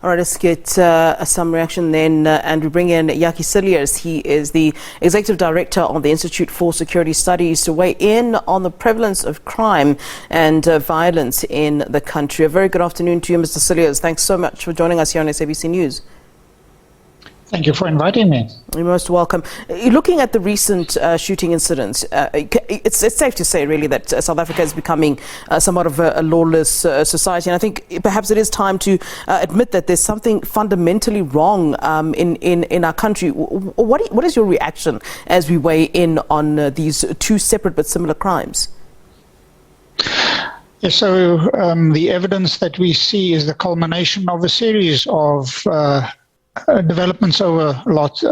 All right, let's get some reaction then, and we bring in Jakkie Cilliers. He is the Executive Director of the Institute for Security Studies to weigh in on the prevalence of crime and violence in the country. A very good afternoon to you, Mr. Cilliers. Thanks so much for joining us here on SABC News. Thank you for inviting me. You're most welcome. Looking at the recent shooting incidents, it's safe to say really that South Africa is becoming somewhat of a lawless society, and I think perhaps it is time to admit that there's something fundamentally wrong in our country. What is your reaction as we weigh in on these two separate but similar crimes? So the evidence that we see is the culmination of a series of developments over lots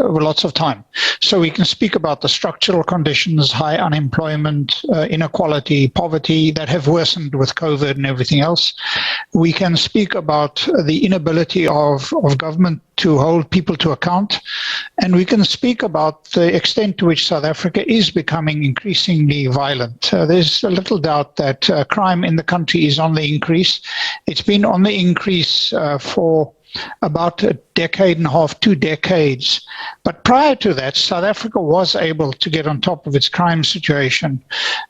of time. So we can speak about the structural conditions, high unemployment, inequality, poverty that have worsened with COVID and everything else. We can speak about the inability of government to hold people to account. And we can speak about the extent to which South Africa is becoming increasingly violent. There's a little doubt that crime in the country is on the increase. It's been on the increase for about a decade and a half, 2 decades. But prior to that, South Africa was able to get on top of its crime situation.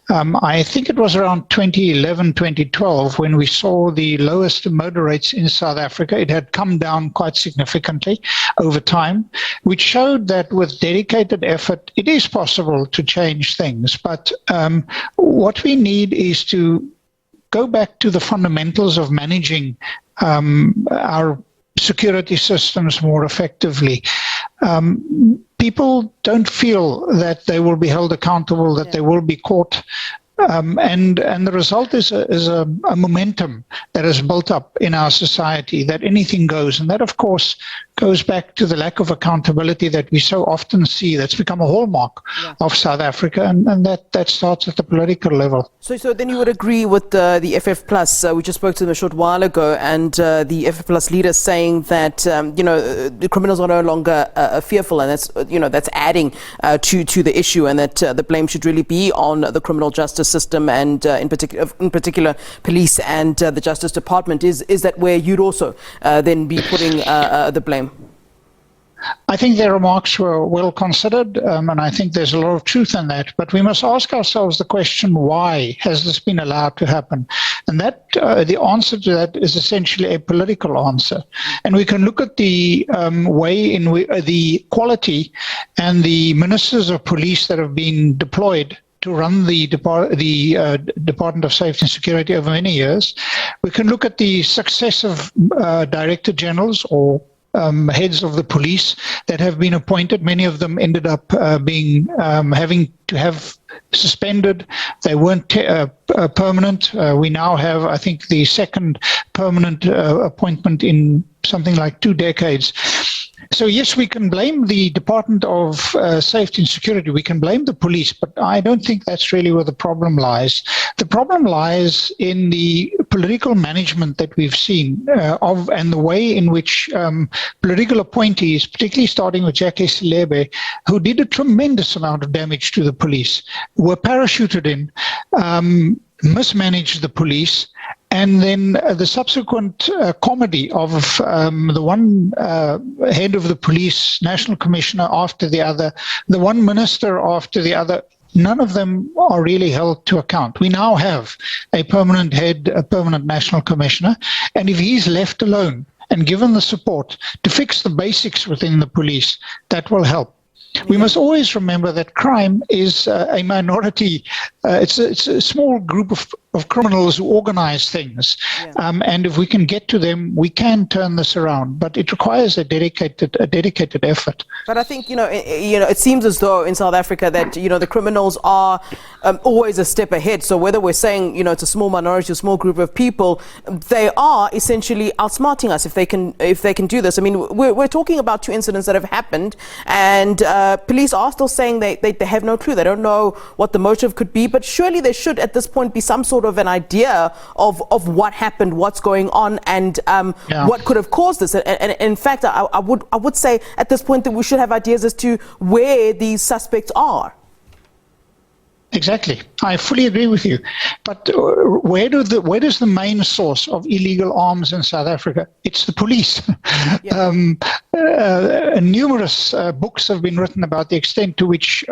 I think it was around 2011, 2012 when we saw the lowest murder rates in South Africa. It had come down quite significantly over time, which showed that with dedicated effort, it is possible to change things. But what we need is to go back to the fundamentals of managing our security systems more effectively. People don't feel that they will be held accountable, that they will be caught. And the result is a momentum that is built up in our society, that anything goes. And that, of course, goes back to the lack of accountability that we so often see. That's become a hallmark of South Africa, and that starts at the political level. So then you would agree with the FF Plus. We just spoke to them a short while ago, and the FF Plus leader saying that the criminals are no longer fearful, and that's adding to the issue, and that the blame should really be on the criminal justice system, and in particular police and the Justice Department. Is that where you'd also then be putting the blame? I think their remarks were well considered, and I think there's a lot of truth in that. But we must ask ourselves the question, why has this been allowed to happen? And that the answer to that is essentially a political answer. And we can look at the way in the quality and the ministers of police that have been deployed to run the Department of Safety and Security over many years. We can look at the successive Director Generals or heads of the police that have been appointed. Many of them ended up having to have suspended. They weren't permanent. We now have, I think, the second permanent appointment in something like 2 decades. So yes, we can blame the Department of Safety and Security, we can blame the police, but I don't think that's really where the problem lies. The problem lies in the political management that we've seen and the way in which political appointees, particularly starting with Jakkie Cilliers, who did a tremendous amount of damage to the police, were parachuted in, mismanaged the police, and then the subsequent comedy of the one head of the police, national commissioner after the other, the one minister after the other, none of them are really held to account. We now have a permanent head, a permanent national commissioner, and if he's left alone and given the support to fix the basics within the police, that will help. We must always remember that crime is a minority. It's a small group of criminals who organize things. And if we can get to them, we can turn this around. But it requires a dedicated effort. But I think, it seems as though in South Africa that, the criminals are always a step ahead. So whether we're saying, it's a small minority, a small group of people, they are essentially outsmarting us if they can do this. I mean, we're talking about 2 incidents that have happened, and police are still saying they have no clue. They don't know what the motive could be, but surely there should at this point be some sort of an idea of what happened, what's going on, and what could have caused this. And in fact, I would say at this point that we should have ideas as to where these suspects are. Exactly. I fully agree with you. But where does the main source of illegal arms in South Africa? It's the police. Yeah. Numerous books have been written about the extent to which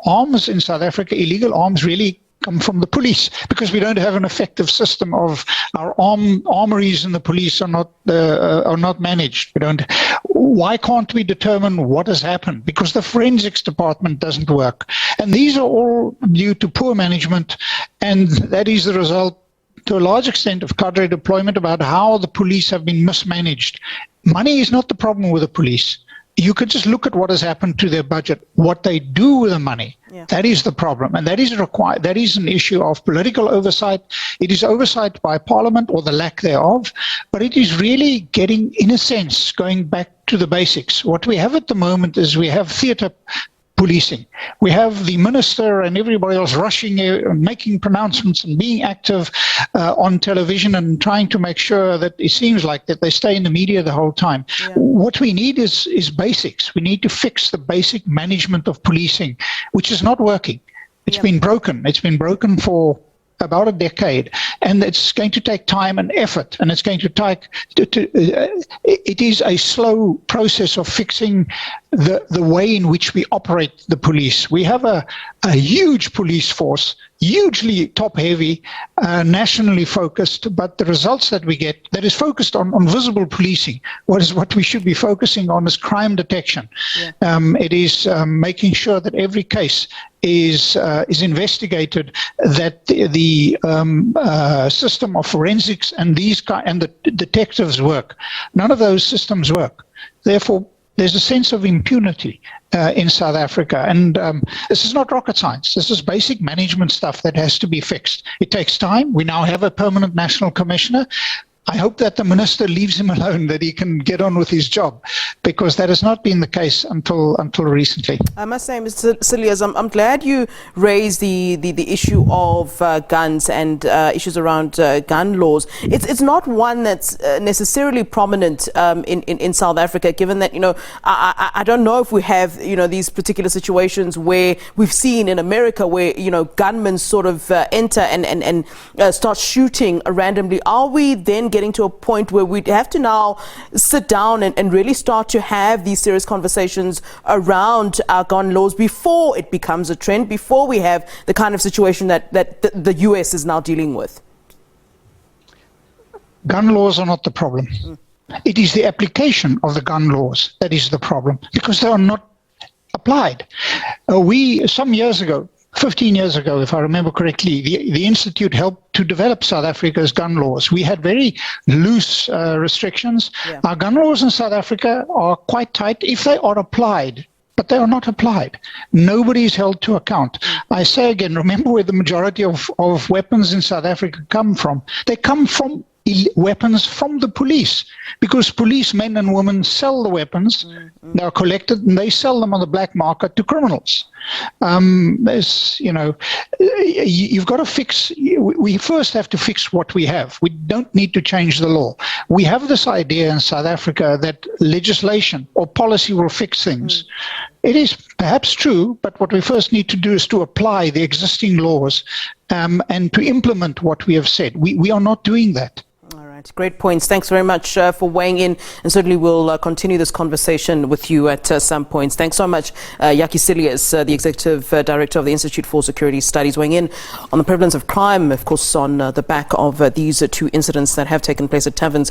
arms in South Africa, illegal arms, really come from the police, because we don't have an effective system of our armories, and the police are not managed. We don't. Why can't we determine what has happened? Because the forensics department doesn't work, and these are all due to poor management, and that is the result, to a large extent, of cadre deployment, about how the police have been mismanaged. Money is not the problem with the police. You could just look at what has happened to their budget, what they do with the money. Yeah. That is the problem, and that is required. That is an issue of political oversight. It is oversight by Parliament, or the lack thereof, but it is really getting, in a sense, going back to the basics. What we have at the moment is we have theatre policing. We have the minister and everybody else rushing, making pronouncements and being active on television, and trying to make sure that it seems like that they stay in the media the whole time. Yeah. What we need is basics. We need to fix the basic management of policing, which is not working. It's been broken. It's been broken for about a decade, and it's going to take time and effort, and it's going to take it is a slow process of fixing the way in which we operate the police. We have a huge police force, hugely top heavy, nationally focused, but the results that we get, that is focused on visible policing. What we should be focusing on is crime detection. Yeah. It is making sure that every case is investigated, that the system of forensics and the detectives work. None of those systems work. Therefore, there's a sense of impunity in South Africa. And this is not rocket science. This is basic management stuff that has to be fixed. It takes time. We now have a permanent national commissioner. I hope that the minister leaves him alone, that he can get on with his job, because that has not been the case until recently. I must say, Mr. Cilliers, I'm glad you raised the issue of guns and issues around gun laws. It's not one that's necessarily prominent in South Africa, given that, I don't know if we have, these particular situations where we've seen in America where, gunmen sort of enter and start shooting randomly. Are we then getting to a point where we'd have to now sit down and really start to have these serious conversations around our gun laws before it becomes a trend, before we have the kind of situation that the US is now dealing with? Gun laws are not the problem. It is the application of the gun laws that is the problem, because they are not applied. Some years ago, 15 years ago, if I remember correctly, the Institute helped to develop South Africa's gun laws. We had very loose restrictions. Yeah. Our gun laws in South Africa are quite tight if they are applied, but they are not applied. Nobody is held to account. I say again, remember where the majority of weapons in South Africa come from. They come from weapons from the police, because policemen and women sell the weapons. They are collected and they sell them on the black market to criminals. You've got to fix. We first have to fix what we have. We don't need to change the law. We have this idea in South Africa that legislation or policy will fix things. It is perhaps true, but what we first need to do is to apply the existing laws and to implement what we have said. We are not doing that. Great points. Thanks very much for weighing in, and certainly we'll continue this conversation with you at some points. Thanks so much, Jakkie Cilliers, the Executive Director of the Institute for Security Studies, weighing in on the prevalence of crime, of course, on the back of these two incidents that have taken place at taverns.